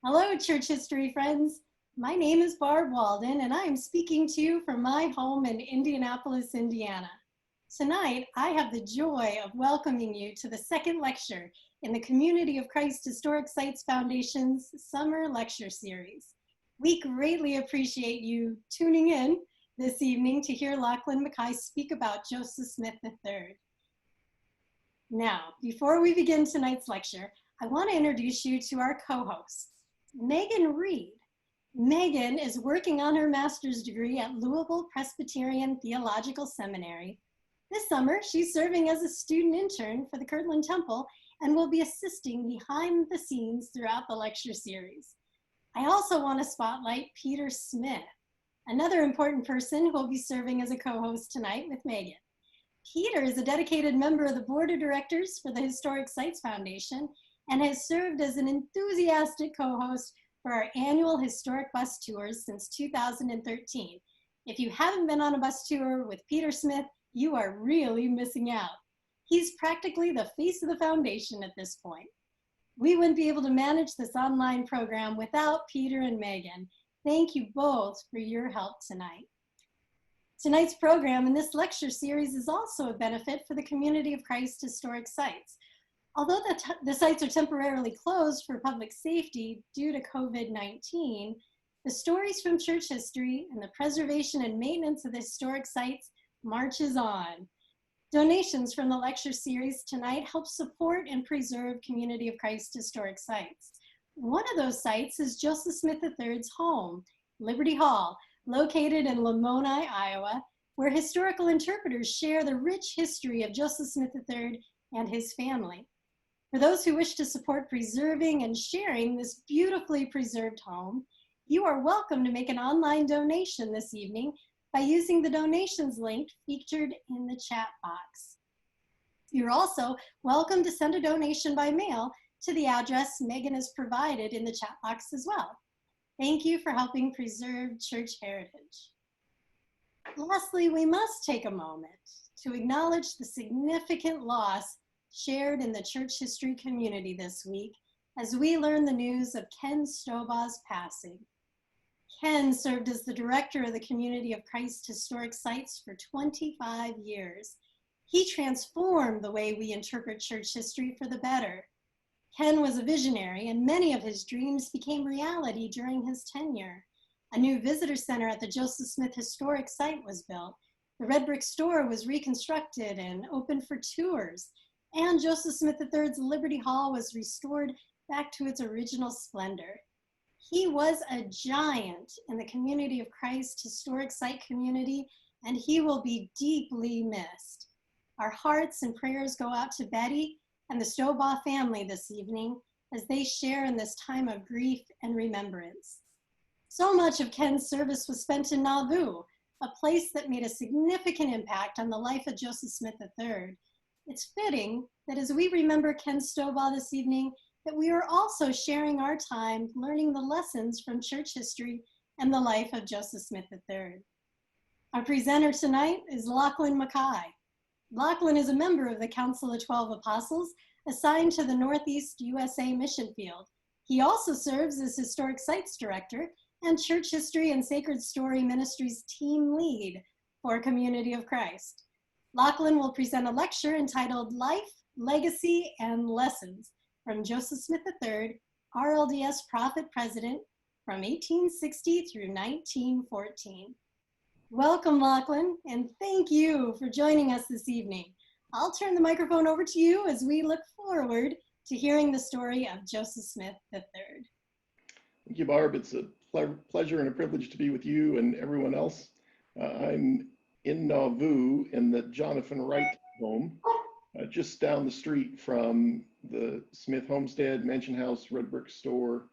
Hello, church history friends. My name is Barb Walden, and I am speaking to you from my home in Indianapolis, Indiana. Tonight, I have the joy of welcoming you to the second lecture in the Community of Christ Historic Sites Foundation's Summer Lecture Series. We greatly appreciate you tuning in this evening to hear Lachlan Mackay speak about Joseph Smith III. Now, before we begin tonight's lecture, I want to introduce you to our co-host, Megan Reed. Megan is working on her master's degree at Louisville Presbyterian Theological Seminary. This summer, she's serving as a student intern for the Kirtland Temple and will be assisting behind the scenes throughout the lecture series. I also want to spotlight Peter Smith, another important person who will be serving as a co-host tonight with Megan. Peter is a dedicated member of the board of directors for the Historic Sites Foundation and has served as an enthusiastic co-host for our annual historic bus tours since 2013. If you haven't been on a bus tour with Peter Smith, you are really missing out. He's practically the face of the foundation at this point. We wouldn't be able to manage this online program without Peter and Megan. Thank you both for your help tonight. Tonight's program in this lecture series is also a benefit for the Community of Christ Historic Sites. Although the sites are temporarily closed for public safety due to COVID-19, the stories from church history and the preservation and maintenance of the historic sites marches on. Donations from the lecture series tonight help support and preserve Community of Christ historic sites. One of those sites is Joseph Smith III's home, Liberty Hall, located in Lamoni, Iowa, where historical interpreters share the rich history of Joseph Smith III and his family. For those who wish to support preserving and sharing this beautifully preserved home, you are welcome to make an online donation this evening by using the donations link featured in the chat box. You're also welcome to send a donation by mail to the address Megan has provided in the chat box as well. Thank you for helping preserve church heritage. Lastly, we must take a moment to acknowledge the significant loss shared in the church history community this week as we learn the news of Ken Stobaugh's passing. Ken served as the director of the Community of Christ Historic Sites for 25 years. He transformed the way we interpret church history for the better. Ken was a visionary, and many of his dreams became reality during his tenure. A new visitor center at the Joseph Smith Historic Site was built. The red brick store was reconstructed and opened for tours. And Joseph Smith III's Liberty Hall was restored back to its original splendor. He was a giant in the Community of Christ historic site community, and he will be deeply missed. Our hearts and prayers go out to Betty and the Stobaugh family this evening as they share in this time of grief and remembrance. So much of Ken's service was spent in Nauvoo, a place that made a significant impact on the life of Joseph Smith III. It's fitting that as we remember Ken Stobaugh this evening, that we are also sharing our time learning the lessons from church history and the life of Joseph Smith III. Our presenter tonight is Lachlan Mackay. Lachlan is a member of the Council of 12 Apostles assigned to the Northeast USA Mission Field. He also serves as Historic Sites Director and Church History and Sacred Story Ministries Team Lead for Community of Christ. Lachlan will present a lecture entitled Life, Legacy, and Lessons from Joseph Smith III, RLDS Prophet President from 1860 through 1914. Welcome, Lachlan, and thank you for joining us this evening. I'll turn the microphone over to you as we look forward to hearing the story of Joseph Smith III. Thank you, Barb. It's a pleasure and a privilege to be with you and everyone else. I'm in Nauvoo in the Jonathan Wright home, just down the street from the Smith Homestead, Mansion House, Red Brick Store.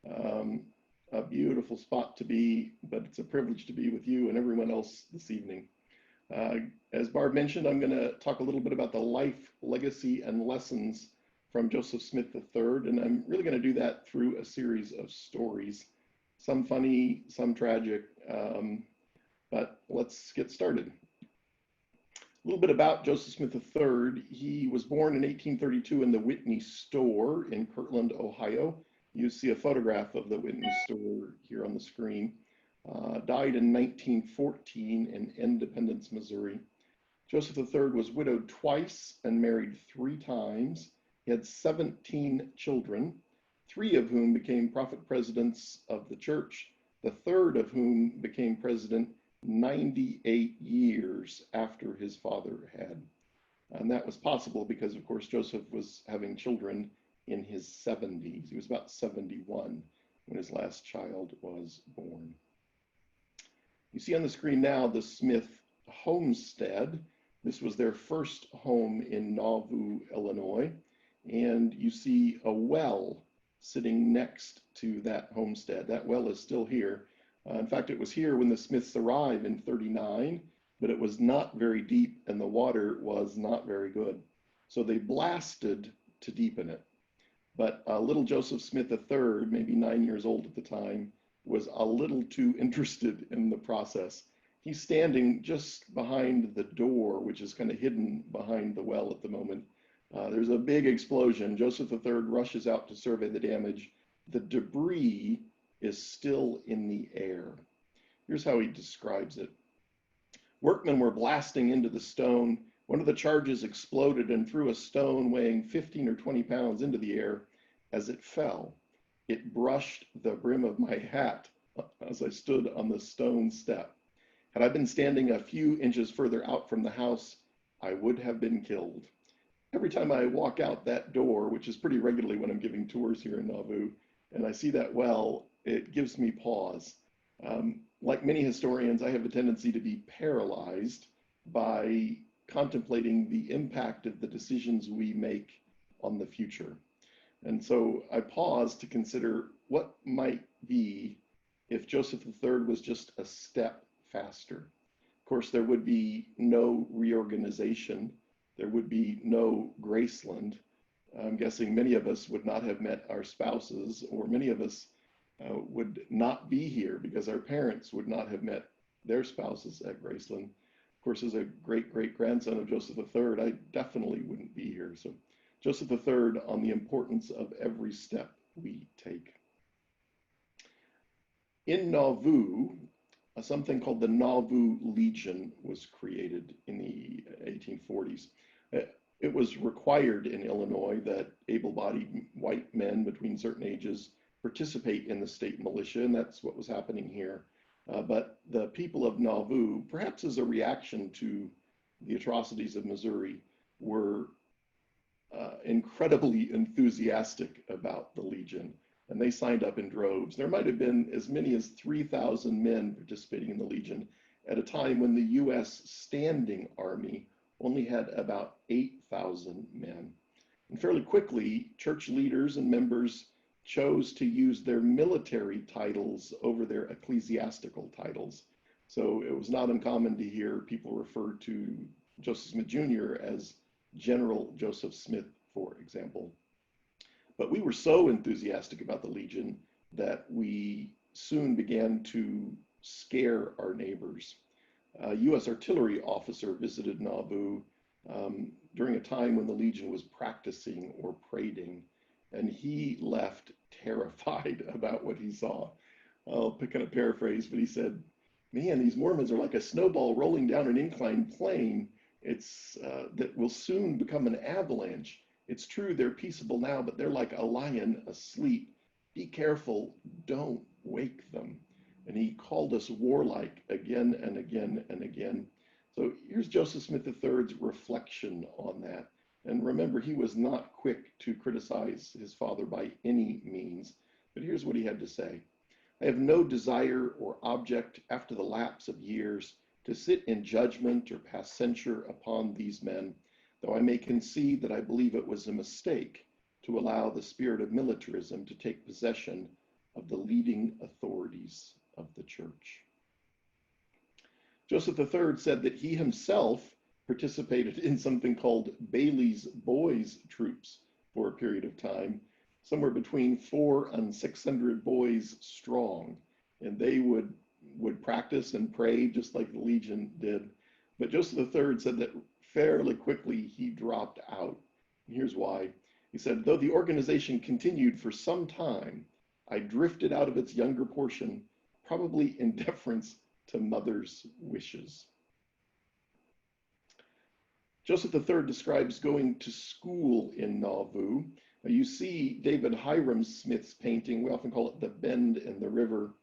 A beautiful spot to be, but it's a privilege to be with you and everyone else this evening. As Barb mentioned, I'm going to talk a little bit about the life, legacy, and lessons from Joseph Smith III, and I'm really going to do that through a series of stories, some funny, some tragic, but let's get started. A little bit about Joseph Smith III. He was born in 1832 in the Whitney Store in Kirtland, Ohio. You see a photograph of the witness store here on the screen. Died in 1914 in Independence, Missouri. Joseph III was widowed twice and married 3 times. He had 17 children, 3 of whom became prophet presidents of the church, the 3rd of whom became president 98 years after his father had. And that was possible because, of course, Joseph was having children in his 70s. He was about 71 when his last child was born. You see on the screen now the Smith homestead. This was their first home in Nauvoo, Illinois. And you see a well sitting next to that homestead. That well is still here. In fact, it was here when the Smiths arrived in 39, but it was not very deep and the water was not very good. So they blasted to deepen it. But little Joseph Smith III, maybe 9 years old at the time, was a little too interested in the process. He's standing just behind the door, which is kind of hidden behind the well at the moment. There's a big explosion. Joseph III rushes out to survey the damage. The debris is still in the air. Here's how he describes it. Workmen were blasting into the stone. One of the charges exploded and threw a stone weighing 15 or 20 pounds into the air. As it fell, it brushed the brim of my hat as I stood on the stone step. Had I been standing a few inches further out from the house, I would have been killed. Every time I walk out that door, which is pretty regularly when I'm giving tours here in Nauvoo, and I see that well, it gives me pause. Like many historians, I have a tendency to be paralyzed by contemplating the impact of the decisions we make on the future. And so I pause to consider what might be if Joseph III was just a step faster. Of course, there would be no reorganization. There would be no Graceland. I'm guessing many of us would not have met our spouses, or many of us would not be here because our parents would not have met their spouses at Graceland. Of course, as a great-great-grandson of Joseph III, I definitely wouldn't be here. So Joseph III on the importance of every step we take. In Nauvoo, something called the Nauvoo Legion was created in the 1840s. It was required in Illinois that able-bodied white men between certain ages participate in the state militia, and that's what was happening here. But the people of Nauvoo, perhaps as a reaction to the atrocities of Missouri, were incredibly enthusiastic about the Legion, and they signed up in droves. There might have been as many as 3,000 men participating in the Legion at a time when the U.S. standing army only had about 8,000 men. And fairly quickly, church leaders and members chose to use their military titles over their ecclesiastical titles. So it was not uncommon to hear people refer to Joseph Smith Jr. as General Joseph Smith, for example. But we were so enthusiastic about the Legion that we soon began to scare our neighbors. A U.S. artillery officer visited Nauvoo during a time when the Legion was practicing or parading, and he left terrified about what he saw. I'll pick on a paraphrase, but he said, "Man, these Mormons are like a snowball rolling down an inclined plane. It's that will soon become an avalanche. It's true they're peaceable now, but they're like a lion asleep. Be careful, don't wake them." And he called us warlike again and again and again. So here's Joseph Smith III's reflection on that. And remember, he was not quick to criticize his father by any means, but here's what he had to say. "I have no desire or object after the lapse of years to sit in judgment or pass censure upon these men, though I may concede that I believe it was a mistake to allow the spirit of militarism to take possession of the leading authorities of the church." Joseph III said that he himself participated in something called Bailey's Boys Troops for a period of time, somewhere between 400 and 600 boys strong, and they would practice and pray just like the Legion did. But Joseph III said that fairly quickly he dropped out. And here's why. He said, though the organization continued for some time, I drifted out of its younger portion, probably in deference to mother's wishes. Joseph III describes going to school in Nauvoo. You see David Hiram Smith's painting. We often call it The Bend in the River.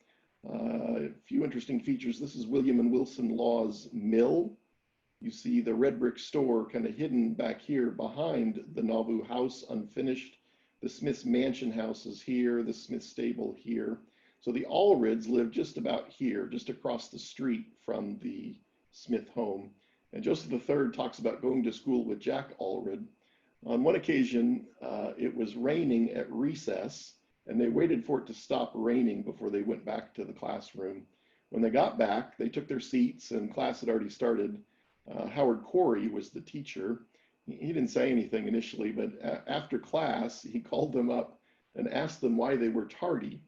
A few interesting features. This is William and Wilson Law's mill. You see the red brick store kind of hidden back here behind the Nauvoo house, unfinished. The Smith's mansion house is here, the Smith stable here. So the Allreds lived just about here, just across the street from the Smith home. And Joseph III talks about going to school with Jack Allred. On one occasion, it was raining at recess, and they waited for it to stop raining before they went back to the classroom. When they got back, they took their seats, and class had already started. Howard Corey was the teacher. He didn't say anything initially, but after class, he called them up and asked them why they were tardy.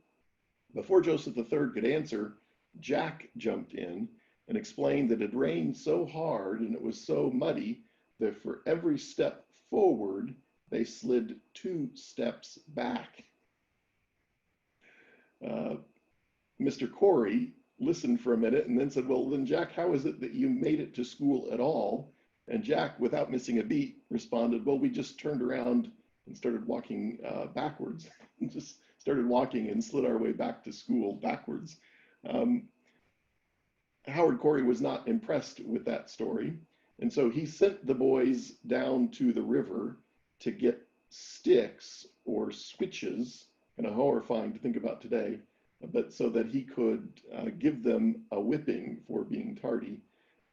Before Joseph III could answer, Jack jumped in and explained that it had rained so hard and it was so muddy that for every step forward, they slid 2 steps back. Mr. Corey listened for a minute and then said, well, then Jack, how is it that you made it to school at all? And Jack, without missing a beat, responded, well, we just turned around and started walking backwards. Just started walking and slid our way back to school backwards. Howard Corey was not impressed with that story. And so he sent the boys down to the river to get sticks or switches, kind of horrifying to think about today, but so that he could give them a whipping for being tardy.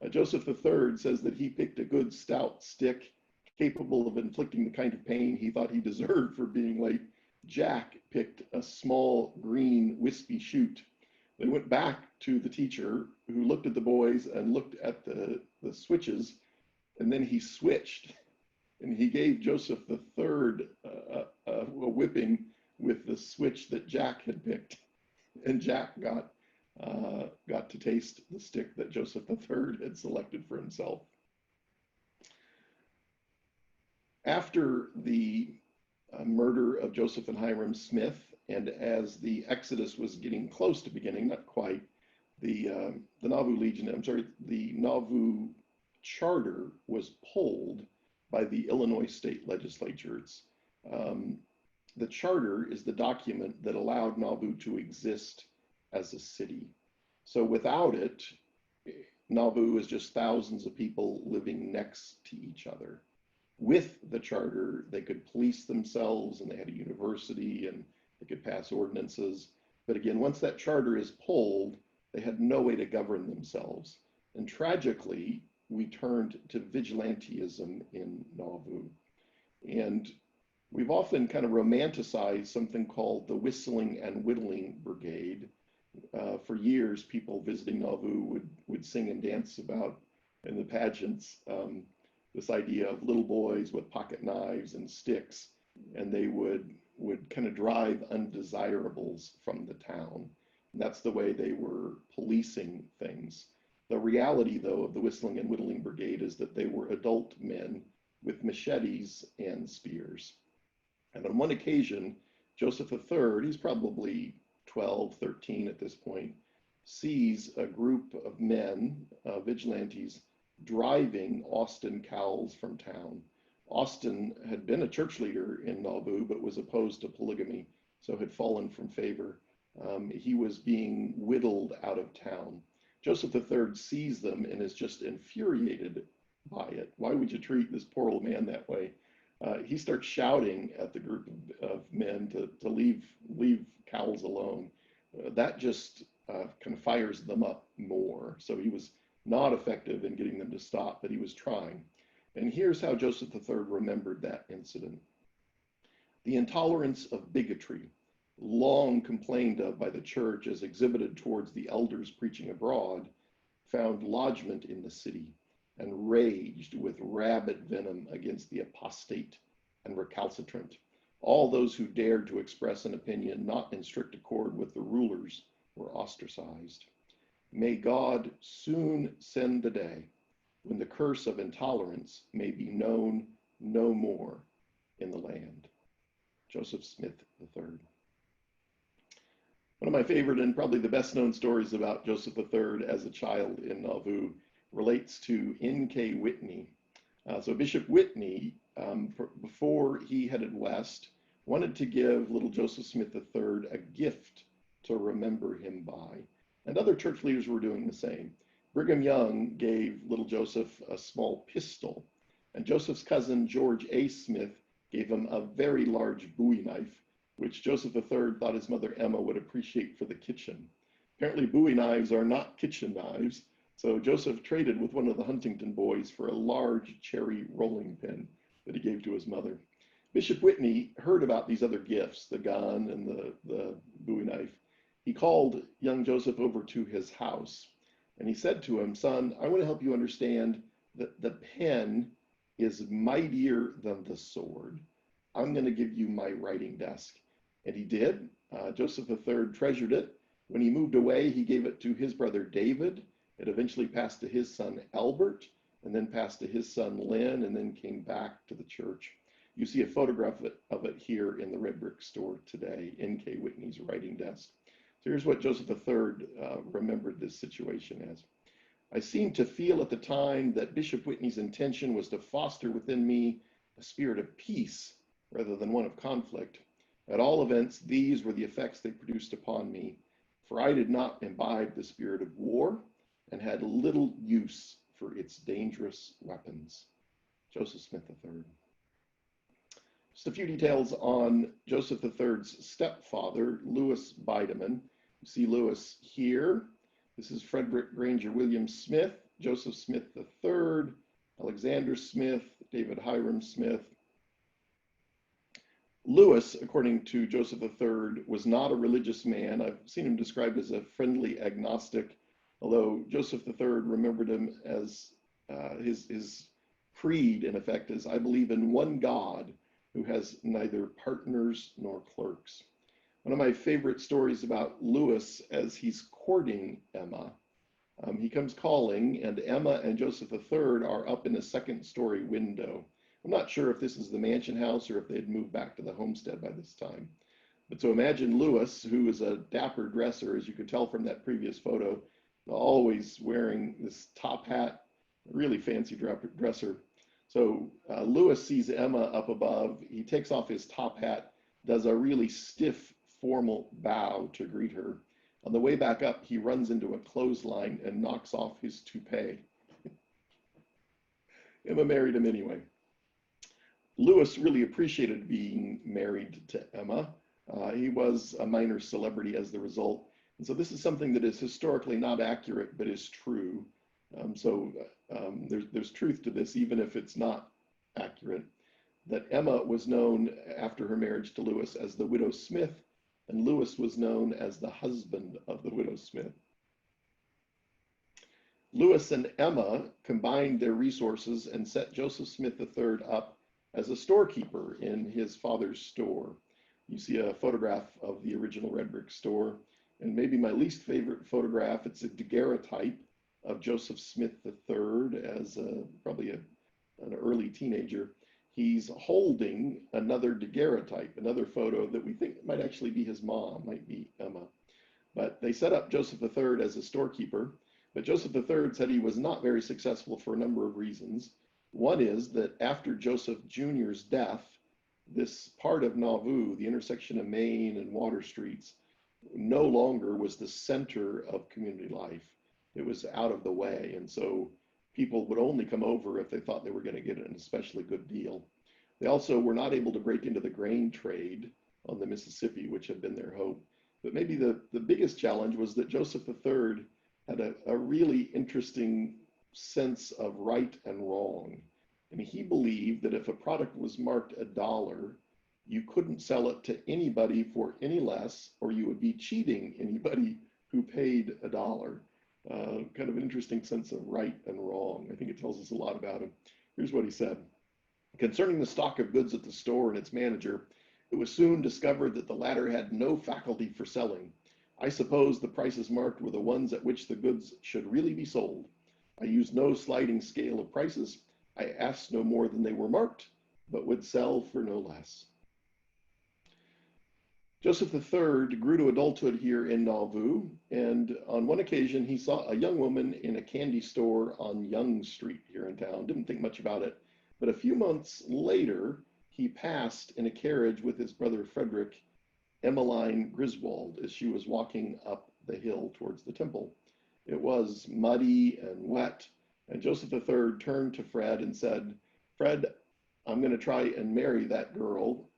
Joseph III says that he picked a good stout stick capable of inflicting the kind of pain he thought he deserved for being late. Jack picked a small green wispy shoot. They went back to the teacher, who looked at the boys and looked at the switches, and then he switched and he gave Joseph III a whipping with the switch that Jack had picked. And Jack got to taste the stick that Joseph III had selected for himself. After the murder of Joseph and Hiram Smith, and as the Exodus was getting close to beginning, not quite, the Nauvoo Charter was pulled by the Illinois State Legislature. The charter is the document that allowed Nauvoo to exist as a city. So without it, Nauvoo is just thousands of people living next to each other. With the charter, they could police themselves, and they had a university, and they could pass ordinances. But again, once that charter is pulled, they had no way to govern themselves. And tragically, we turned to vigilantism in Nauvoo. And we've often kind of romanticized something called the Whistling and Whittling Brigade. For years, people visiting Nauvoo would sing and dance about in the pageants this idea of little boys with pocket knives and sticks, and they would kind of drive undesirables from the town. And that's the way they were policing things. The reality, though, of the Whistling and Whittling Brigade is that they were adult men with machetes and spears. And on one occasion, Joseph III, he's probably 12, 13 at this point, sees a group of men, vigilantes, driving Austin Cowles from town. Austin had been a church leader in Nauvoo, but was opposed to polygamy, so had fallen from favor. He was being whittled out of town. Joseph III sees them and is just infuriated by it. Why would you treat this poor old man that way? He starts shouting at the group of men to leave Cowles alone. That just kind of fires them up more. So he was not effective in getting them to stop, but he was trying. And here's how Joseph III remembered that incident. The intolerance of bigotry, long complained of by the church as exhibited towards the elders preaching abroad, found lodgment in the city and raged with rabid venom against the apostate and recalcitrant. All those who dared to express an opinion not in strict accord with the rulers were ostracized. May God soon send the day when the curse of intolerance may be known no more in the land. Joseph Smith III. One of my favorite and probably the best known stories about Joseph III as a child in Nauvoo relates to N.K. Whitney. So Bishop Whitney, before he headed west, wanted to give little Joseph Smith III a gift to remember him by. And other church leaders were doing the same. Brigham Young gave little Joseph a small pistol, and Joseph's cousin George A. Smith gave him a very large Bowie knife, which Joseph III thought his mother Emma would appreciate for the kitchen. Apparently Bowie knives are not kitchen knives, so Joseph traded with one of the Huntington boys for a large cherry rolling pin that he gave to his mother. Bishop Whitney heard about these other gifts, the gun and the Bowie knife. He called young Joseph over to his house, and he said to him, "Son, I want to help you understand that the pen is mightier than the sword. I'm going to give you my writing desk." And he did. Joseph III treasured it. When he moved away, he gave it to his brother David. It eventually passed to his son Albert, and then passed to his son Lynn, and then came back to the church. You see a photograph of it here in the red brick store today, N.K. Whitney's writing desk. So here's what Joseph III remembered this situation as. "I seemed to feel at the time that Bishop Whitney's intention was to foster within me a spirit of peace rather than one of conflict. At all events, these were the effects they produced upon me, for I did not imbibe the spirit of war and had little use for its dangerous weapons." Joseph Smith III. Just a few details on Joseph III's stepfather, Louis Bideman. You see Louis here. This is Frederick Granger William Smith, Joseph Smith III, Alexander Smith, David Hiram Smith. Louis, according to Joseph III, was not a religious man. I've seen him described as a friendly agnostic, although Joseph III remembered him as his creed, in effect, is, "I believe in one God who has neither partners nor clerks." One of my favorite stories about Louis as he's courting Emma, he comes calling, and Emma and Joseph III are up in a second-story window. I'm not sure if this is the mansion house or if they had moved back to the homestead by this time. But so imagine Louis, who is a dapper dresser, as you could tell from that previous photo, always wearing this top hat, really fancy dresser. So Louis sees Emma up above. He takes off his top hat, does a really stiff, formal bow to greet her. On the way back up, he runs into a clothesline and knocks off his toupee. Emma married him anyway. Louis really appreciated being married to Emma. He was a minor celebrity as the result. And so this is something that is historically not accurate, but is true. There's truth to this, even if it's not accurate, that Emma was known after her marriage to Louis as the Widow Smith, and Louis was known as the husband of the Widow Smith. Louis and Emma combined their resources and set Joseph Smith III up as a storekeeper in his father's store. You see a photograph of the original red brick store, and maybe my least favorite photograph, it's a daguerreotype of Joseph Smith III as probably an early teenager. He's holding another daguerreotype, another photo that we think might actually be his mom, might be Emma. But they set up Joseph III as a storekeeper, but Joseph III said he was not very successful for a number of reasons. One is that after Joseph Jr.'s death, this part of Nauvoo, the intersection of Main and Water Streets, no longer was the center of community life. It was out of the way, and so people would only come over if they thought they were going to get an especially good deal. They also were not able to break into the grain trade on the Mississippi, which had been their hope. But maybe the biggest challenge was that Joseph III had a really interesting sense of right and wrong. And he believed that if a product was marked $1, you couldn't sell it to anybody for any less, or you would be cheating anybody who paid $1. Kind of an interesting sense of right and wrong. I think it tells us a lot about him. Here's what he said. Concerning the stock of goods at the store and its manager, it was soon discovered that the latter had no faculty for selling. I suppose the prices marked were the ones at which the goods should really be sold. I used no sliding scale of prices. I asked no more than they were marked, but would sell for no less. Joseph III grew to adulthood here in Nauvoo, and on one occasion he saw a young woman in a candy store on Yonge Street here in town. Didn't think much about it, but a few months later he passed in a carriage with his brother Frederick Emmeline Griswold as she was walking up the hill towards the temple. It was muddy and wet, and Joseph III turned to Fred and said, "Fred, I'm going to try and marry that girl.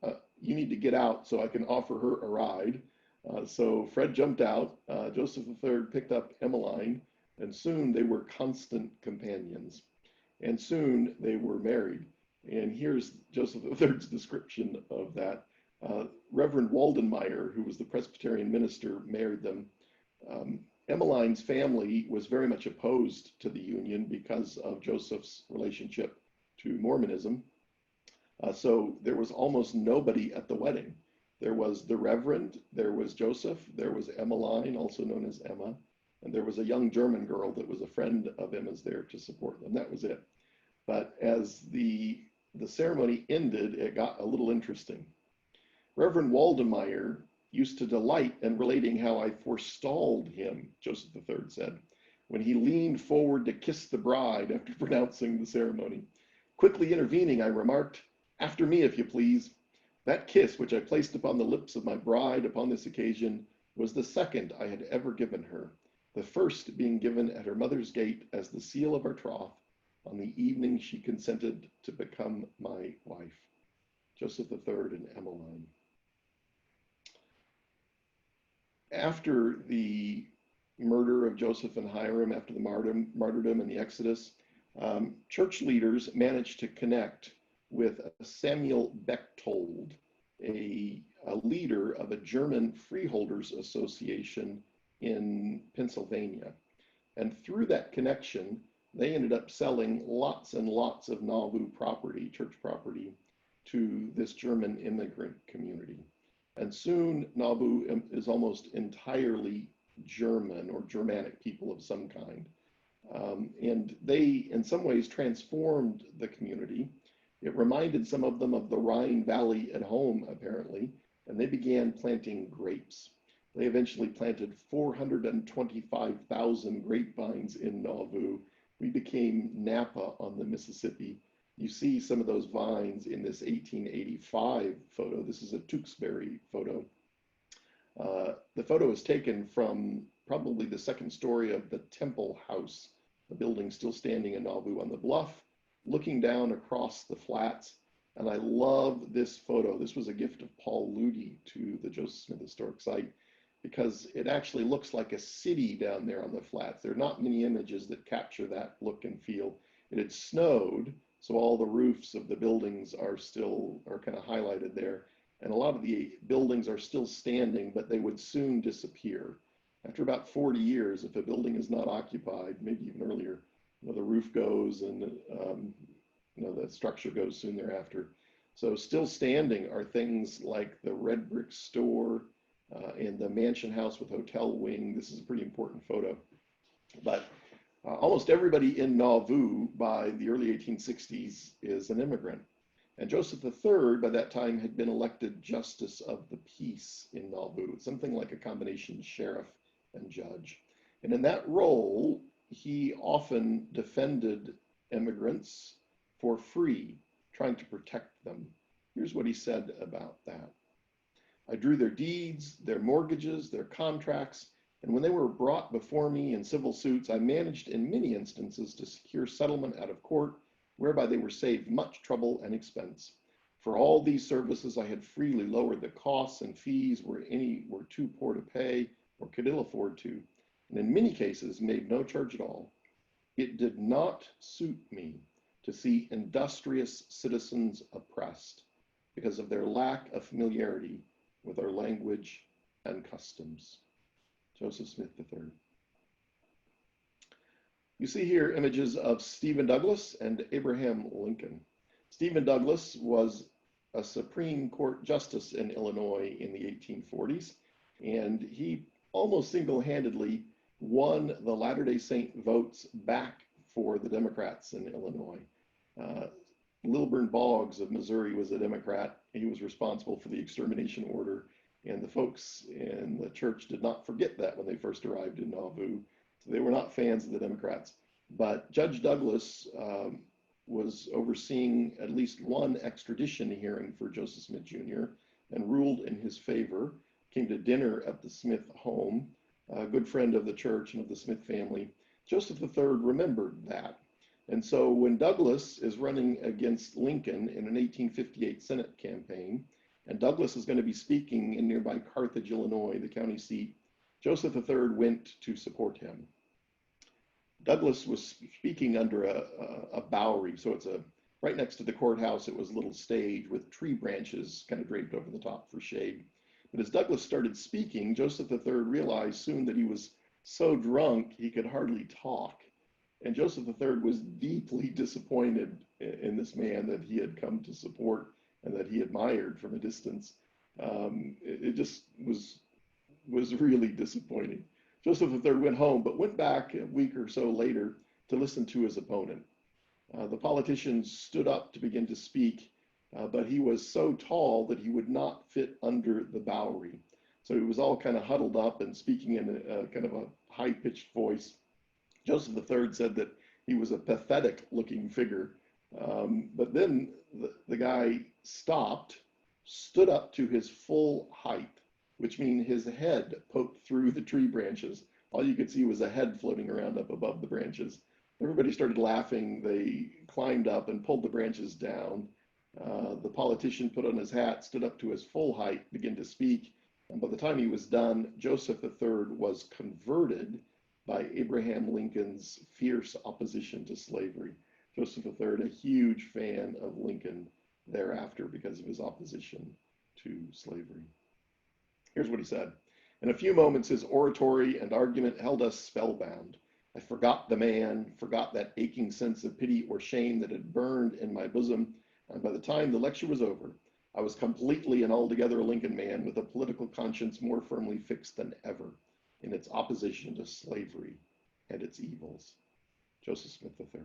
You need to get out so I can offer her a ride." So Fred jumped out. Joseph III picked up Emmeline, and soon they were constant companions. And soon they were married. And here's Joseph III's description of that. Reverend Waldenmeyer, who was the Presbyterian minister, married them. Emmeline's family was very much opposed to the union because of Joseph's relationship to Mormonism. So there was almost nobody at the wedding. There was the Reverend, there was Joseph, there was Emmeline, also known as Emma, and there was a young German girl that was a friend of Emma's there to support them. That was it. But as the ceremony ended, it got a little interesting. Reverend Waldenmeyer used to delight in relating how I forestalled him, Joseph III said, when he leaned forward to kiss the bride after pronouncing the ceremony. Quickly intervening, I remarked, "After me, if you please." That kiss, which I placed upon the lips of my bride upon this occasion, was the second I had ever given her, the first being given at her mother's gate as the seal of our troth on the evening she consented to become my wife. Joseph III and Emmeline. After the murder of Joseph and Hyrum, after the martyrdom and the Exodus, church leaders managed to connect with Samuel Bechtold, a leader of a German freeholders association in Pennsylvania. And through that connection, they ended up selling lots and lots of Nauvoo property, church property, to this German immigrant community. And soon Nauvoo is almost entirely German or Germanic people of some kind. And they, in some ways, transformed the community. It reminded some of them of the Rhine Valley at home, apparently, and they began planting grapes. They eventually planted 425,000 grapevines in Nauvoo. We became Napa on the Mississippi. You see some of those vines in this 1885 photo. This is a Tewksbury photo. The photo is taken from probably the second story of the Temple House, the building still standing in Nauvoo on the bluff, looking down across the flats. And I love this photo. This was a gift of Paul Ludi to the Joseph Smith Historic Site because it actually looks like a city down there on the flats. There are not many images that capture that look and feel. It had snowed, so all the roofs of the buildings are kind of highlighted there. And a lot of the buildings are still standing, but they would soon disappear. After about 40 years, if a building is not occupied, maybe even earlier, the roof goes and the structure goes soon thereafter. So still standing are things like the red brick store and the mansion house with hotel wing. This is a pretty important photo. But almost everybody in Nauvoo by the early 1860s is an immigrant. And Joseph III, by that time, had been elected Justice of the Peace in Nauvoo, something like a combination sheriff and judge. And in that role, he often defended immigrants for free, trying to protect them. Here's what he said about that. I drew their deeds, their mortgages, their contracts, and when they were brought before me in civil suits, I managed in many instances to secure settlement out of court, whereby they were saved much trouble and expense. For all these services, I had freely lowered the costs and fees where any were too poor to pay or could ill afford to, and in many cases made no charge at all. It did not suit me to see industrious citizens oppressed because of their lack of familiarity with our language and customs. Joseph Smith III. You see here images of Stephen Douglas and Abraham Lincoln. Stephen Douglas was a Supreme Court justice in Illinois in the 1840s, and he almost single-handedly won the Latter-day Saint votes back for the Democrats in Illinois. Lilburn Boggs of Missouri was a Democrat. He was responsible for the extermination order. And the folks in the church did not forget that when they first arrived in Nauvoo. So they were not fans of the Democrats. But Judge Douglas was overseeing at least one extradition hearing for Joseph Smith Jr. and ruled in his favor, came to dinner at the Smith home, a good friend of the church and of the Smith family. Joseph III remembered that. And so when Douglas is running against Lincoln in an 1858 Senate campaign, and Douglas is going to be speaking in nearby Carthage, Illinois, the county seat, Joseph III went to support him. Douglas was speaking under a bowery, so it's right next to the courthouse. It was a little stage with tree branches kind of draped over the top for shade. But as Douglas started speaking, Joseph III realized soon that he was so drunk he could hardly talk. And Joseph III was deeply disappointed in this man that he had come to support and that he admired from a distance. It just was really disappointing. Joseph III went home, but went back a week or so later to listen to his opponent. The politician stood up to begin to speak, but he was so tall that he would not fit under the bowery. So he was all kind of huddled up and speaking in a kind of a high-pitched voice. Joseph III said that he was a pathetic looking figure. But then the guy stopped, stood up to his full height, which means his head poked through the tree branches. All you could see was a head floating around up above the branches. Everybody started laughing. They climbed up and pulled the branches down. The politician put on his hat, stood up to his full height, began to speak. And by the time he was done, Joseph III was converted by Abraham Lincoln's fierce opposition to slavery. Joseph III, a huge fan of Lincoln thereafter because of his opposition to slavery. Here's what he said. In a few moments, his oratory and argument held us spellbound. I forgot the man, forgot that aching sense of pity or shame that had burned in my bosom. And by the time the lecture was over, I was completely and altogether a Lincoln man with a political conscience more firmly fixed than ever in its opposition to slavery and its evils. Joseph Smith III.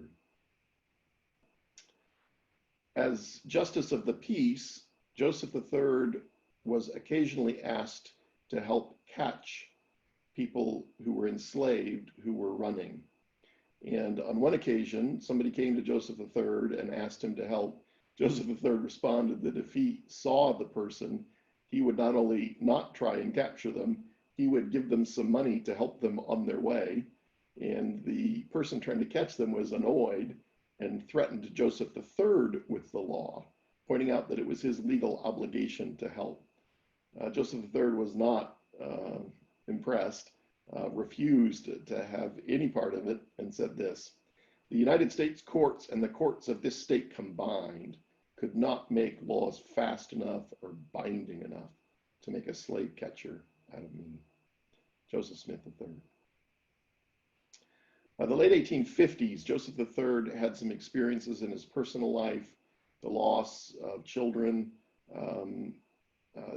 As Justice of the Peace, Joseph III was occasionally asked to help catch people who were enslaved who were running. And on one occasion, somebody came to Joseph III and asked him to help. Joseph III responded that if he saw the person, he would not only not try and capture them, he would give them some money to help them on their way. And the person trying to catch them was annoyed and threatened Joseph III with the law, pointing out that it was his legal obligation to help. Joseph III was not impressed, refused to have any part of it, and said this: the United States courts and the courts of this state combined could not make laws fast enough or binding enough to make a slave catcher out of me. Joseph Smith III. By the late 1850s, Joseph III had some experiences in his personal life, the loss of children,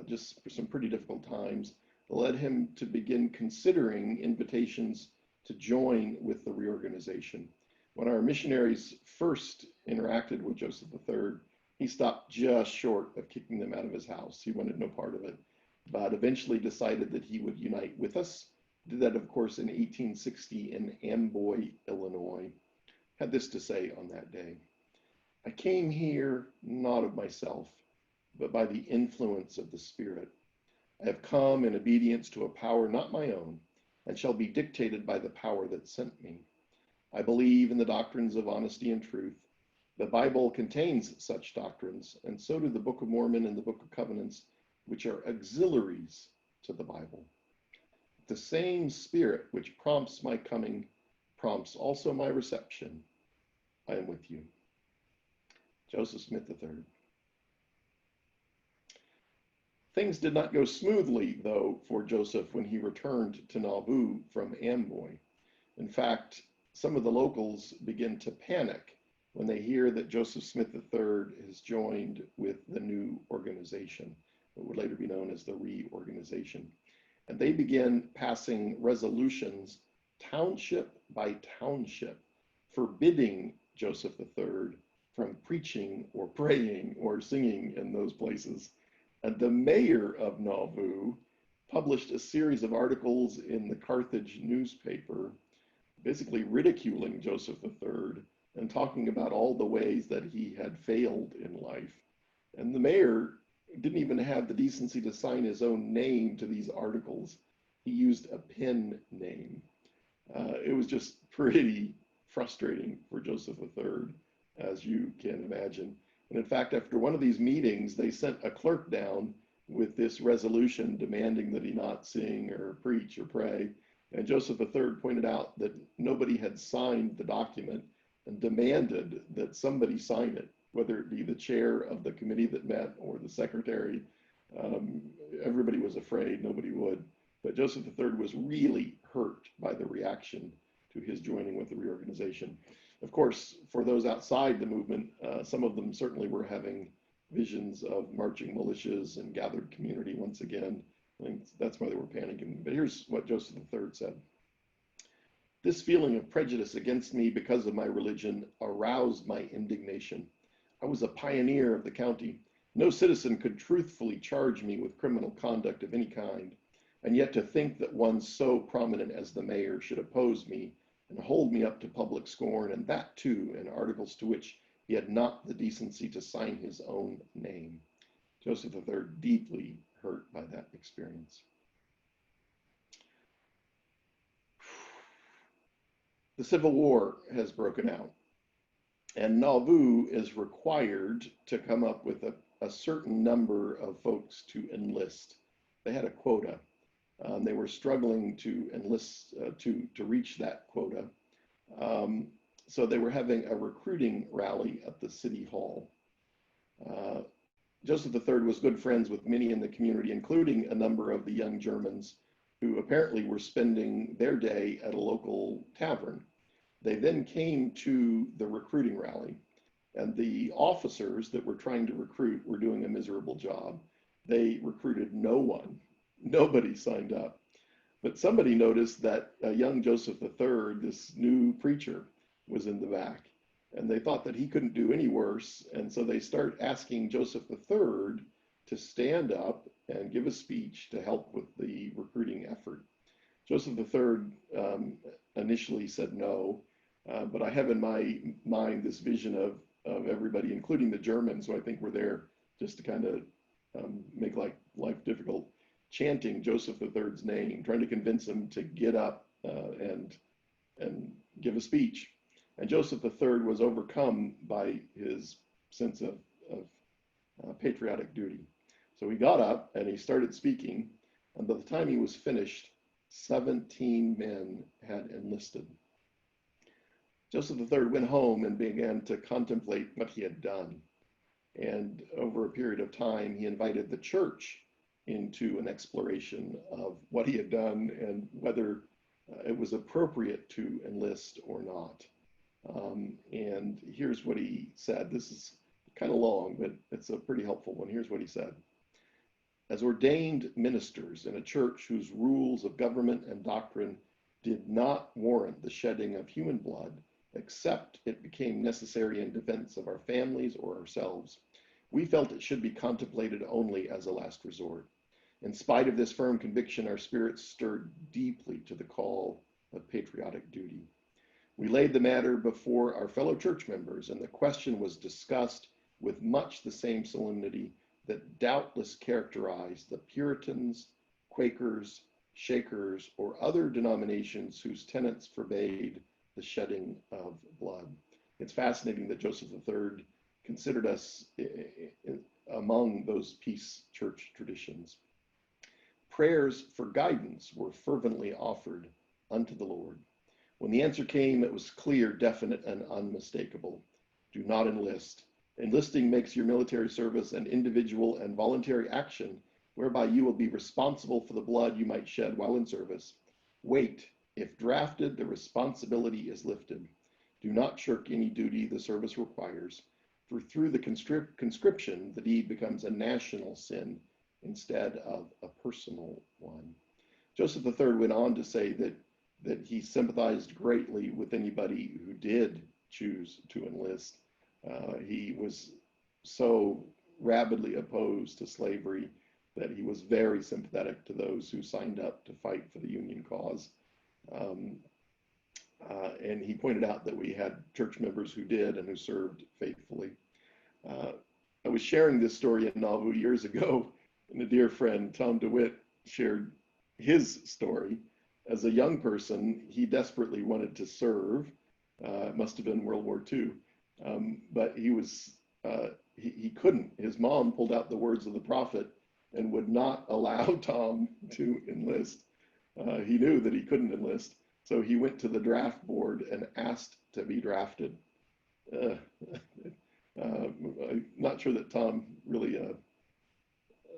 just some pretty difficult times, that led him to begin considering invitations to join with the reorganization. When our missionaries first interacted with Joseph III, he stopped just short of kicking them out of his house. He wanted no part of it, but eventually decided that he would unite with us. Did that, of course, in 1860 in Amboy, Illinois. Had this to say on that day: I came here not of myself, but by the influence of the Spirit. I have come in obedience to a power not my own, and shall be dictated by the power that sent me. I believe in the doctrines of honesty and truth. The Bible contains such doctrines, and so do the Book of Mormon and the Book of Covenants, which are auxiliaries to the Bible. The same Spirit which prompts my coming prompts also my reception. I am with you. Joseph Smith III. Things did not go smoothly, though, for Joseph when he returned to Nauvoo from Amboy. In fact, some of the locals begin to panic when they hear that Joseph Smith III has joined with the new organization, what would later be known as the reorganization. And they begin passing resolutions, township by township, forbidding Joseph III from preaching or praying or singing in those places. And the mayor of Nauvoo published a series of articles in the Carthage newspaper, basically ridiculing Joseph III and talking about all the ways that he had failed in life. And the mayor didn't even have the decency to sign his own name to these articles. He used a pen name. It was just pretty frustrating for Joseph III, as you can imagine. And in fact, after one of these meetings, they sent a clerk down with this resolution demanding that he not sing or preach or pray. And Joseph III pointed out that nobody had signed the document and demanded that somebody sign it, whether it be the chair of the committee that met or the secretary. Everybody was afraid, nobody would. But Joseph III was really hurt by the reaction to his joining with the reorganization. Of course, for those outside the movement, some of them certainly were having visions of marching militias and gathered community once again. I think that's why they were panicking. But here's what Joseph III said. This feeling of prejudice against me because of my religion aroused my indignation. I was a pioneer of the county. No citizen could truthfully charge me with criminal conduct of any kind. And yet to think that one so prominent as the mayor should oppose me and hold me up to public scorn, and that too in articles to which he had not the decency to sign his own name. Joseph III deeply hurt by that experience. The Civil War has broken out, and Nauvoo is required to come up with a certain number of folks to enlist. They had a quota. They were struggling to enlist, to reach that quota. So they were having a recruiting rally at the city hall. Joseph III was good friends with many in the community, including a number of the young Germans who apparently were spending their day at a local tavern. They then came to the recruiting rally, and the officers that were trying to recruit were doing a miserable job. They recruited no one. Nobody signed up. But somebody noticed that young Joseph III, this new preacher, was in the back. And they thought that he couldn't do any worse. And so they start asking Joseph III to stand up and give a speech to help with the recruiting effort. Joseph III initially said no, but I have in my mind this vision of everybody, including the Germans, who I think were there just to kind of make life difficult, chanting Joseph III's name, trying to convince him to get up and give a speech. And Joseph III was overcome by his sense of patriotic duty. So he got up and he started speaking, and by the time he was finished, 17 men had enlisted. Joseph III went home and began to contemplate what he had done. And over a period of time, he invited the church into an exploration of what he had done and whether it was appropriate to enlist or not. And here's what he said. This is kind of long, but it's a pretty helpful one. Here's what he said. As ordained ministers in a church whose rules of government and doctrine did not warrant the shedding of human blood, except it became necessary in defense of our families or ourselves, we felt it should be contemplated only as a last resort. In spite of this firm conviction, our spirits stirred deeply to the call of patriotic duty. We laid the matter before our fellow church members, and the question was discussed with much the same solemnity that doubtless characterized the Puritans, Quakers, Shakers, or other denominations whose tenets forbade the shedding of blood. It's fascinating that Joseph III considered us among those peace church traditions. Prayers for guidance were fervently offered unto the Lord. When the answer came, it was clear, definite, and unmistakable. Do not enlist. Enlisting makes your military service an individual and voluntary action whereby you will be responsible for the blood you might shed while in service. Wait. If drafted, the responsibility is lifted. Do not shirk any duty the service requires, for through the conscription, the deed becomes a national sin instead of a personal one. Joseph III went on to say that he sympathized greatly with anybody who did choose to enlist. He was so rabidly opposed to slavery, that he was very sympathetic to those who signed up to fight for the Union cause. And he pointed out that we had church members who did and who served faithfully. I was sharing this story in Nauvoo years ago, and a dear friend, Tom DeWitt, shared his story. As a young person, he desperately wanted to serve. It must have been World War II, but he couldn't. His mom pulled out the words of the prophet and would not allow Tom to enlist. He knew that he couldn't enlist, so he went to the draft board and asked to be drafted. I'm not sure that Tom really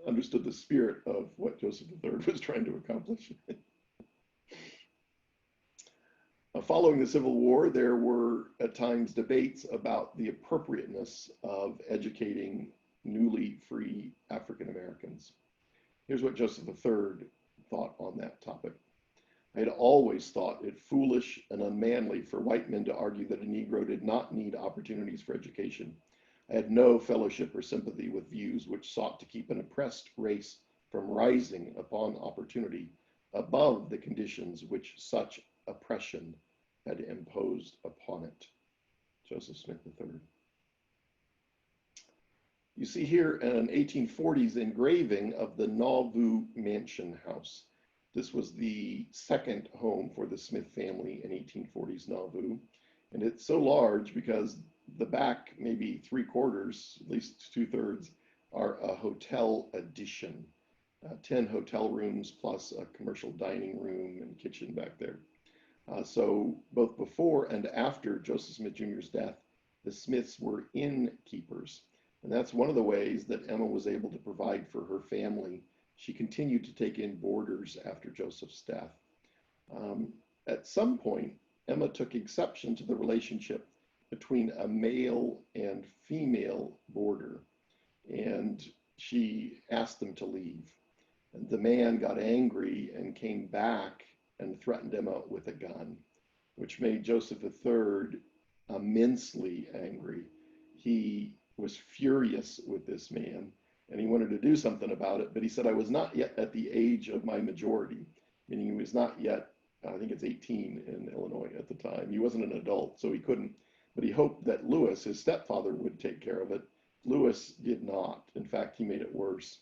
understood the spirit of what Joseph III was trying to accomplish. Following the Civil War, there were at times debates about the appropriateness of educating newly free African Americans. Here's what Joseph III thought on that topic. I had always thought it foolish and unmanly for white men to argue that a Negro did not need opportunities for education. I had no fellowship or sympathy with views which sought to keep an oppressed race from rising upon opportunity above the conditions which such oppression had imposed upon it. Joseph Smith III. You see here an 1840s engraving of the Nauvoo Mansion House. This was the second home for the Smith family in 1840s Nauvoo. And it's so large because the back, maybe 3/4, at least 2/3, are a hotel addition. 10 hotel rooms plus a commercial dining room and kitchen back there. So both before and after Joseph Smith Jr.'s death, the Smiths were innkeepers. And that's one of the ways that Emma was able to provide for her family. She continued to take in boarders after Joseph's death. At some point, Emma took exception to the relationship between a male and female boarder, and she asked them to leave. And the man got angry and came back and threatened Emma with a gun, which made Joseph III immensely angry. He was furious with this man, and he wanted to do something about it, but he said, I was not yet at the age of my majority, meaning he was not yet, I think it's 18 in Illinois at the time. He wasn't an adult, so he couldn't, but he hoped that Lewis, his stepfather, would take care of it. Lewis did not. In fact, he made it worse.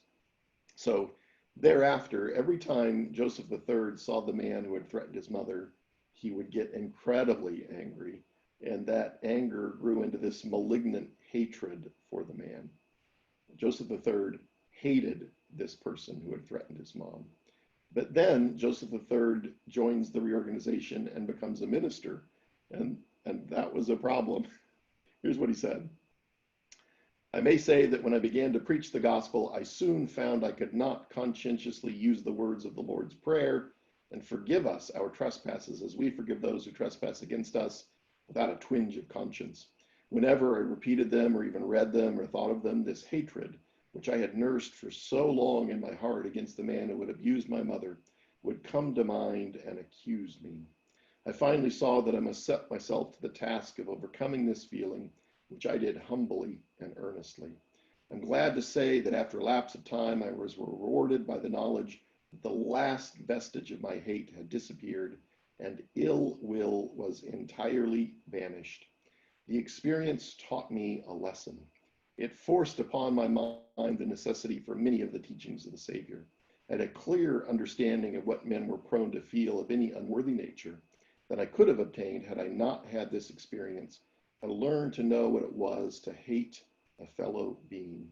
So thereafter, every time Joseph III saw the man who had threatened his mother, he would get incredibly angry, and that anger grew into this malignant hatred for the man. Joseph III hated this person who had threatened his mom. But then Joseph III joins the reorganization and becomes a minister, and that was a problem. Here's what he said. I may say that when I began to preach the gospel, I soon found I could not conscientiously use the words of the Lord's Prayer and forgive us our trespasses as we forgive those who trespass against us without a twinge of conscience. Whenever I repeated them or even read them or thought of them, this hatred, which I had nursed for so long in my heart against the man who would abuse my mother, would come to mind and accuse me. I finally saw that I must set myself to the task of overcoming this feeling, which I did humbly and earnestly. I'm glad to say that after a lapse of time, I was rewarded by the knowledge that the last vestige of my hate had disappeared and ill will was entirely banished. The experience taught me a lesson. It forced upon my mind the necessity for many of the teachings of the Savior. I had a clear understanding of what men were prone to feel of any unworthy nature that I could have obtained had I not had this experience. I learned to know what it was to hate a fellow being.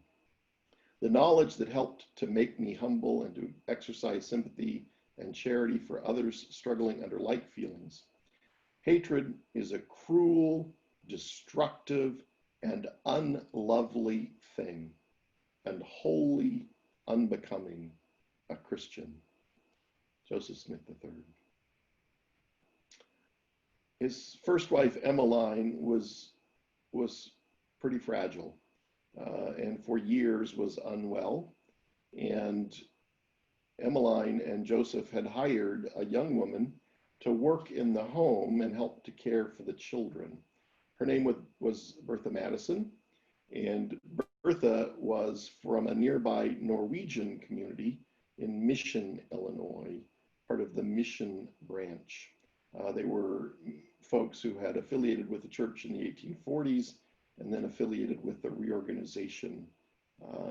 The knowledge that helped to make me humble and to exercise sympathy and charity for others struggling under like feelings. Hatred is a cruel, destructive, and unlovely thing, and wholly unbecoming a Christian. Joseph Smith III. His first wife, Emmeline, was pretty fragile and for years was unwell. And Emmeline and Joseph had hired a young woman to work in the home and help to care for the children. Her name was Bertha Madison, and Bertha was from a nearby Norwegian community in Mission, Illinois, part of the Mission branch. They were folks who had affiliated with the church in the 1840s and then affiliated with the reorganization.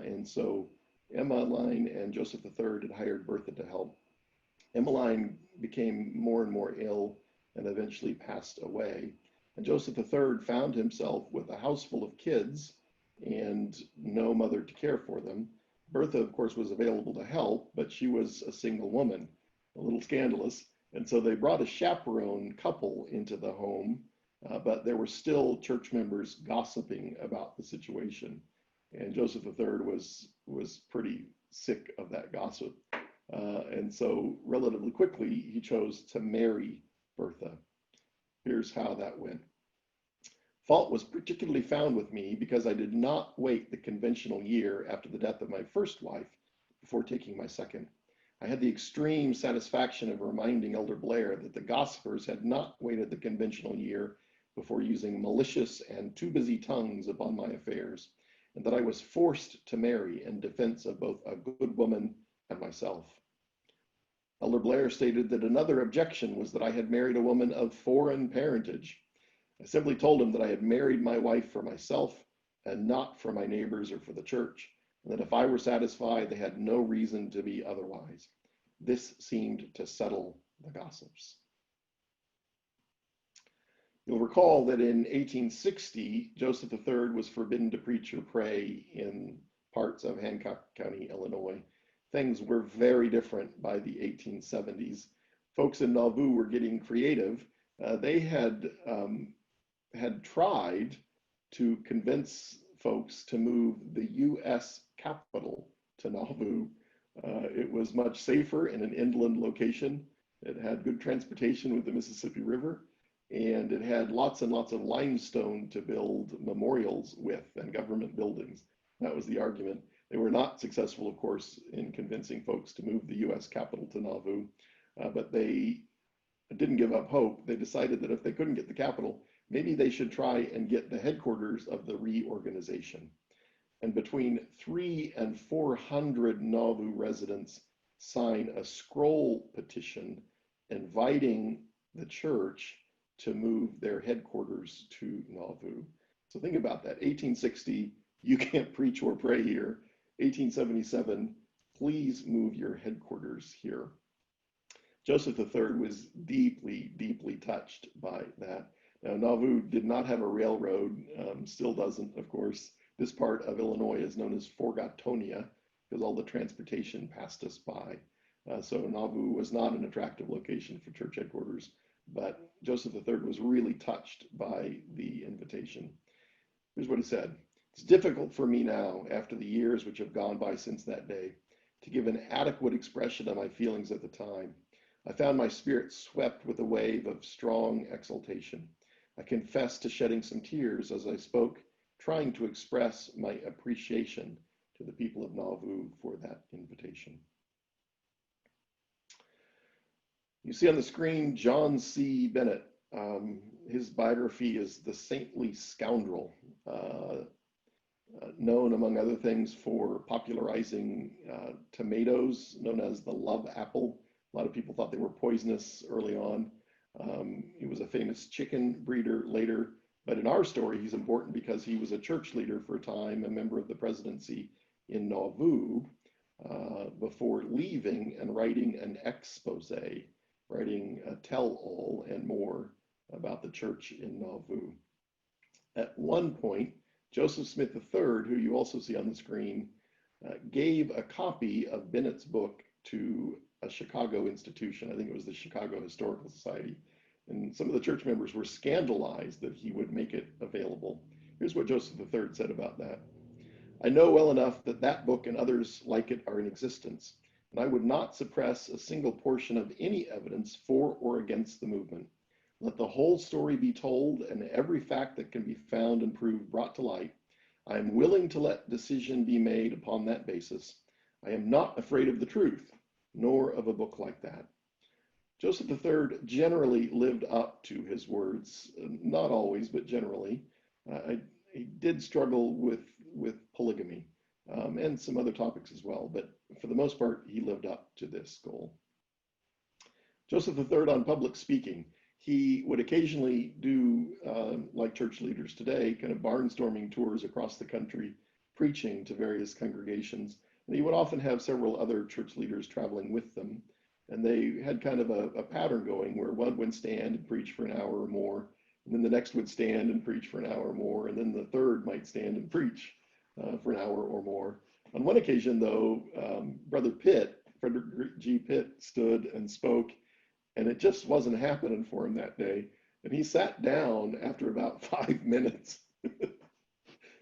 And so Emmeline and Joseph III had hired Bertha to help. Emmeline became more and more ill and eventually passed away. And Joseph III found himself with a house full of kids and no mother to care for them. Bertha, of course, was available to help, but she was a single woman, a little scandalous. And so they brought a chaperone couple into the home, but there were still church members gossiping about the situation. And Joseph III was pretty sick of that gossip. And so relatively quickly, he chose to marry Bertha. Here's how that went. Fault was particularly found with me because I did not wait the conventional year after the death of my first wife before taking my second. I had the extreme satisfaction of reminding Elder Blair that the gossipers had not waited the conventional year before using malicious and too busy tongues upon my affairs, and that I was forced to marry in defense of both a good woman and myself. Elder Blair stated that another objection was that I had married a woman of foreign parentage. I simply told him that I had married my wife for myself and not for my neighbors or for the church, and that if I were satisfied, they had no reason to be otherwise. This seemed to settle the gossips. You'll recall that in 1860, Joseph III was forbidden to preach or pray in parts of Hancock County, Illinois. Things were very different by the 1870s. Folks in Nauvoo were getting creative. They had tried to convince folks to move the U.S. Capitol to Nauvoo. It was much safer in an inland location. It had good transportation with the Mississippi River, and it had lots and lots of limestone to build memorials with and government buildings. That was the argument. They were not successful, of course, in convincing folks to move the U.S. Capitol to Nauvoo, but they didn't give up hope. They decided that if they couldn't get the Capitol, maybe they should try and get the headquarters of the reorganization. And between 300 and 400 Nauvoo residents signed a scroll petition inviting the church to move their headquarters to Nauvoo. So think about that. 1860, you can't preach or pray here. 1877, please move your headquarters here. Joseph III was deeply, deeply touched by that. Now, Nauvoo did not have a railroad, still doesn't, of course. This part of Illinois is known as Forgotonia because all the transportation passed us by. So Nauvoo was not an attractive location for church headquarters, but Joseph III was really touched by the invitation. Here's what he said. It's difficult for me now, after the years which have gone by since that day, to give an adequate expression of my feelings at the time. I found my spirit swept with a wave of strong exultation. I confess to shedding some tears as I spoke, trying to express my appreciation to the people of Nauvoo for that invitation. You see on the screen John C. Bennett. His biography is The Saintly Scoundrel, known among other things for popularizing tomatoes known as the love apple. A lot of people thought they were poisonous early on. He was a famous chicken breeder later, but in our story, he's important because he was a church leader for a time, a member of the presidency in Nauvoo, before leaving and writing an expose, writing a tell-all and more about the church in Nauvoo. At one point, Joseph Smith III, who you also see on the screen, gave a copy of Bennett's book to a Chicago institution. I think it was the Chicago Historical Society. And some of the church members were scandalized that he would make it available. Here's what Joseph III said about that. I know well enough that that book and others like it are in existence, and I would not suppress a single portion of any evidence for or against the movement. Let the whole story be told and every fact that can be found and proved brought to light. I am willing to let decision be made upon that basis. I am not afraid of the truth, nor of a book like that. Joseph III generally lived up to his words, not always, but generally. He did struggle with with polygamy, and some other topics as well. But for the most part, he lived up to this goal. Joseph III on public speaking. He would occasionally do, like church leaders today, kind of barnstorming tours across the country, preaching to various congregations. And he would often have several other church leaders traveling with them. And they had kind of a pattern going where one would stand and preach for an hour or more, and then the next would stand and preach for an hour or more, and then the third might stand and preach for an hour or more. On one occasion, though, Brother Pitt, Frederick G. Pitt, stood and spoke, and it just wasn't happening for him that day. And he sat down after about 5 minutes.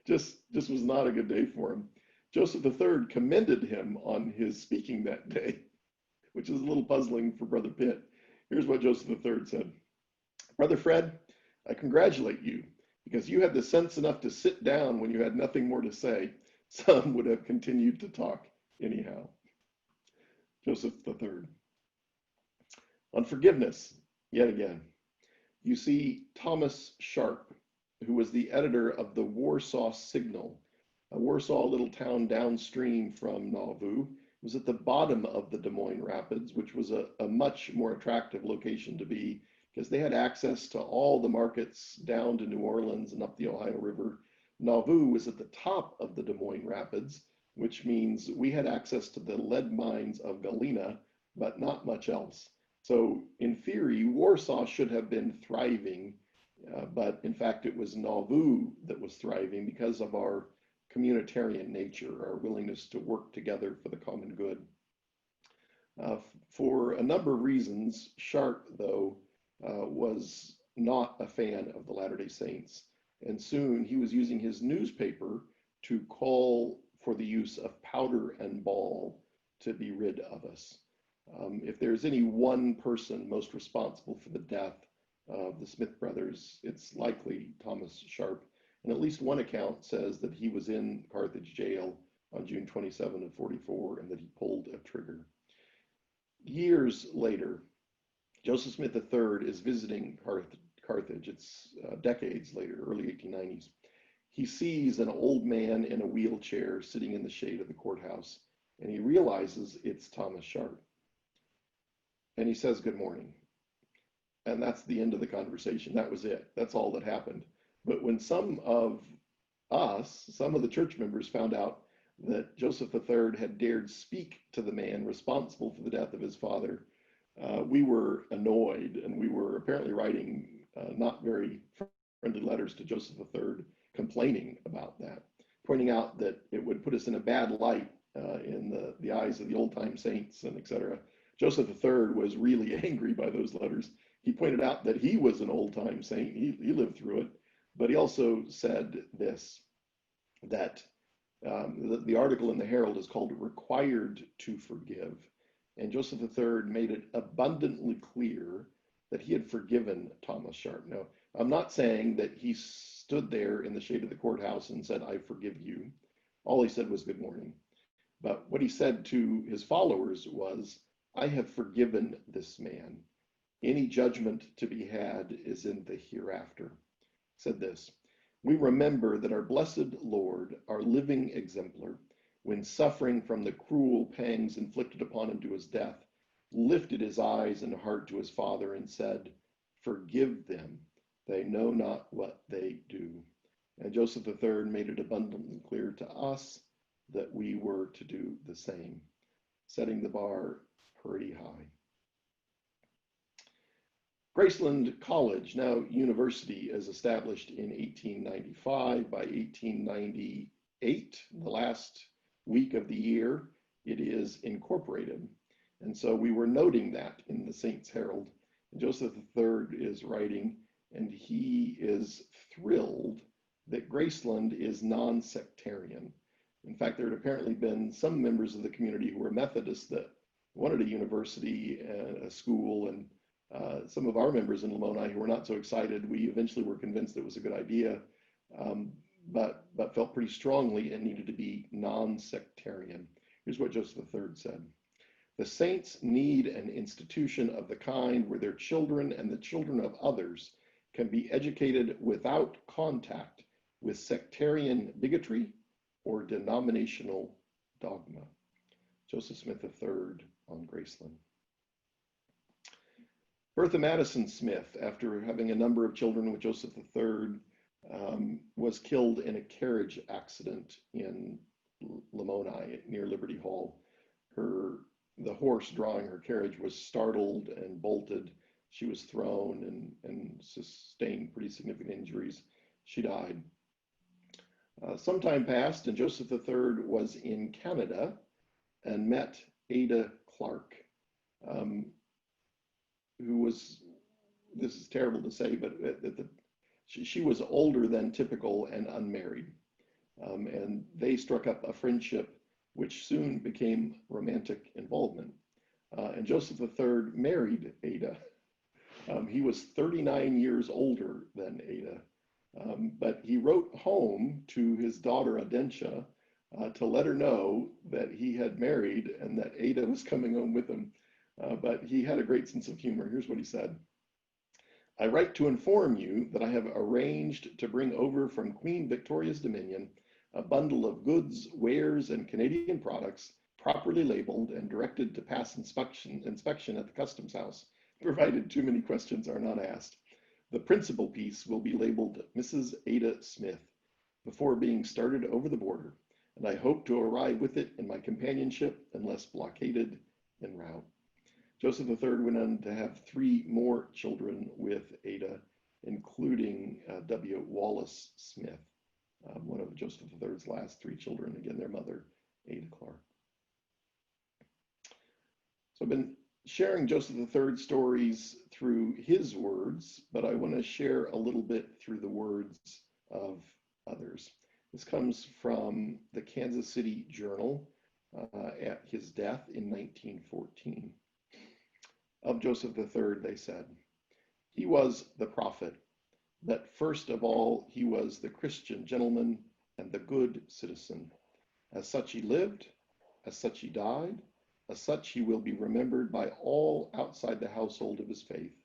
just was not a good day for him. Joseph III commended him on his speaking that day, which is a little puzzling for Brother Pitt. Here's what Joseph III said. Brother Fred, I congratulate you because you had the sense enough to sit down when you had nothing more to say. Some would have continued to talk anyhow. Joseph III. On forgiveness, yet again, you see Thomas Sharp, who was the editor of the Warsaw Signal, a Warsaw little town downstream from Nauvoo. It was at the bottom of the Des Moines Rapids, which was a much more attractive location to be because they had access to all the markets down to New Orleans and up the Ohio River. Nauvoo was at the top of the Des Moines Rapids, which means we had access to the lead mines of Galena, but not much else. So in theory, Warsaw should have been thriving, but in fact, it was Nauvoo that was thriving because of our communitarian nature, our willingness to work together for the common good. For a number of reasons, Sharp, though, was not a fan of the Latter-day Saints. And soon he was using his newspaper to call for the use of powder and ball to be rid of us. If there's any one person most responsible for the death of the Smith brothers, it's likely Thomas Sharp. And at least one account says that he was in Carthage jail on June 27 of 44 and that he pulled a trigger. Years later, Joseph Smith III is visiting Carthage. It's decades later, early 1890s. He sees an old man in a wheelchair sitting in the shade of the courthouse, and he realizes it's Thomas Sharp. And he says, "Good morning." And that's the end of the conversation. That was it. That's all that happened. But when some of the church members found out that Joseph III had dared speak to the man responsible for the death of his father, we were annoyed, and we were apparently writing not very friendly letters to Joseph III complaining about that, pointing out that it would put us in a bad light in the eyes of the old-time saints and etc. Joseph III was really angry by those letters. He pointed out that he was an old-time saint. He lived through it. But he also said this, that the article in the Herald is called "Required to Forgive." And Joseph III made it abundantly clear that he had forgiven Thomas Sharp. Now, I'm not saying that he stood there in the shade of the courthouse and said, "I forgive you." All he said was "Good morning." But what he said to his followers was, "I have forgiven this man. Any judgment to be had is in the hereafter." He said this, "We remember that our blessed Lord, our living exemplar, when suffering from the cruel pangs inflicted upon him to his death, lifted his eyes and heart to his Father and said, 'Forgive them, they know not what they do.'" And Joseph III made it abundantly clear to us that we were to do the same, setting the bar pretty high. Graceland College, now university, is established in 1895. By 1898, the last week of the year, it is incorporated. And so we were noting that in the Saints Herald. And Joseph III is writing, and he is thrilled that Graceland is non-sectarian. In fact, there had apparently been some members of the community who were Methodists that wanted a university and a school, and some of our members in Lamoni who were not so excited. We eventually were convinced it was a good idea, but felt pretty strongly it needed to be non-sectarian. Here's what Joseph III said. "The saints need an institution of the kind where their children and the children of others can be educated without contact with sectarian bigotry or denominational dogma. Joseph Smith III on Graceland. Bertha Madison Smith, after having a number of children with Joseph III, was killed in a carriage accident in Lamoni near Liberty Hall. The horse drawing her carriage was startled and bolted. She was thrown and sustained pretty significant injuries. She died. Some time passed, and Joseph III was in Canada and met Ada Clark, who was, this is terrible to say, but she was older than typical and unmarried. And they struck up a friendship which soon became romantic involvement. And Joseph III married Ada. He was 39 years older than Ada, but he wrote home to his daughter Adentia to let her know that he had married and that Ada was coming home with him. But he had a great sense of humor. Here's what he said. I write to inform you that I have arranged to bring over from Queen Victoria's Dominion a bundle of goods, wares, and Canadian products properly labeled and directed to pass inspection at the Customs House, provided too many questions are not asked. The principal piece will be labeled Mrs. Ada Smith before being started over the border, and I hope to arrive with it in my companionship unless blockaded en route. Joseph III went on to have 3 more children with Ada, including W. Wallace Smith, one of Joseph III's last 3 children, again, their mother, Ada Clark. So I've been sharing Joseph III's stories through his words, but I want to share a little bit through the words of others. This comes from the Kansas City Journal at his death in 1914. Of Joseph III, they said, he was the prophet, that first of all, he was the Christian gentleman and the good citizen. As such he lived, as such he died, as such he will be remembered by all outside the household of his faith.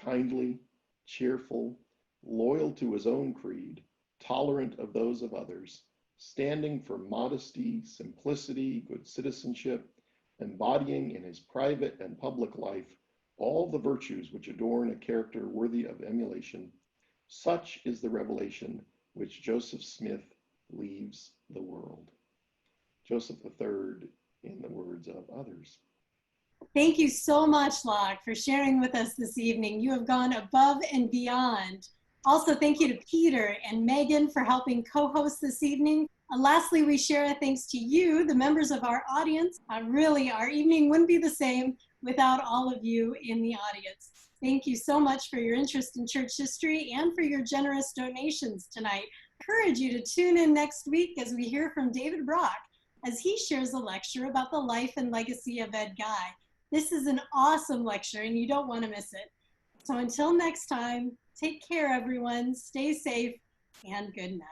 Kindly, cheerful, loyal to his own creed, tolerant of those of others, standing for modesty, simplicity, good citizenship, embodying in his private and public life all the virtues which adorn a character worthy of emulation. Such is the revelation which Joseph Smith leaves the world. Joseph III in the words of others. Thank you so much, Locke, for sharing with us this evening. You have gone above and beyond. Also, thank you to Peter and Megan for helping co-host this evening. Lastly, we share a thanks to you, the members of our audience. Really, our evening wouldn't be the same without all of you in the audience. Thank you so much for your interest in church history and for your generous donations tonight. I encourage you to tune in next week as we hear from David Brock as he shares a lecture about the life and legacy of Ed Guy. This is an awesome lecture and you don't want to miss it. So until next time, take care everyone, stay safe, and good night.